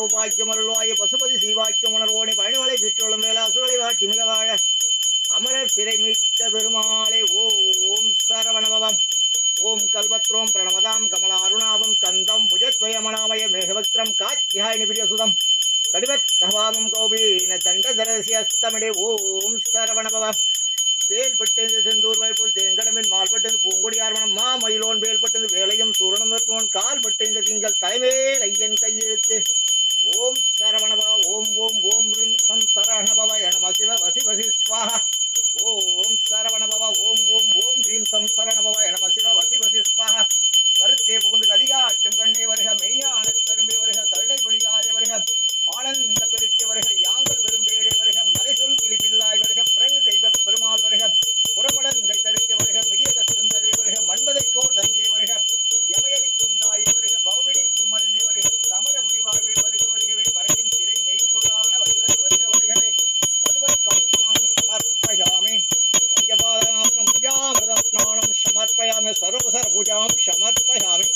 உபாக்கியமருள்வாய பசுபதி சீவாக்கியம் உணர்வோனே பயணிவளை விற்றுள்ளும் வேலாசுகளை வாட்டி மிக வாழ அமரர் சிறை மீட்ட பெருமாளே. ஓம் சரவணபவம். ஓம் கல்பத்ரோம் பிரணமதாம் கமல அருணாபம் கந்தம் புஜத்வயமனாமய மேகவக்திரம் காத்தியாயினி பிரியசுதம் கடிவத்தவாமம் கௌபீன தண்டதரசியஸ்தமிடே. ஓம் சரவணபவம். வேல்பட்டது செந்தூர் வாய்ப்போல் தேங்கடமின் மால்பட்டது பூங்கொடியார்வனம் மாமயிலோன் வேல்பட்டது வேலையும் சூரணம் வெப்போன் கால்பட்ட திங்கள் தலைமேல் ஐயன் கையெழுத்து. ஓம் சரவணபவ. ஓம் ஓம் ஓம் ரீம் சம் சரவணபவ நம சிவ வசி வசி ஸ்வாஹா. ஓம் சரவணபவ. ஓம் ஓம் ஓம் ரீம் சம் சரவணபவ நம சிவ வசி வசி ஸ்வாஹா. கருத்தே புகுந்து கதிகாட்டும் கண்ணே வருக மெய்ஞான கரும்பே வருக கருணை பொழிதாரே வருக ஆனந்த பெருக்க வருக யாங்கள் பெரும் பேரே வருக மலைசொல் கிளிப்பில்லாய் வருக பிறகு தெய்வ பெருமாள் வருக புறமடந்தை தருக்க வருக மிடிய தற்றும் தருவே வருக மண்பதைக்கோர் தஞ்சே வருக யமயலிக்கும் தாயே வருக பவவிடிக்கும் மருந்தே வருக சமர புரிவாழ்வே வருக வருகவே மறையின் சிறை மெய்ப்பொருளான வல்லல் வருக வருகவே மதுவை கௌஸ்நானம் சமர்ப்பயாமி பஞ்சபாதநாசம் பூஜாமிரதம் ஸ்நானம் சமர்ப்பயாமி சர்வசர பூஜாம் சமர்ப்பயாமி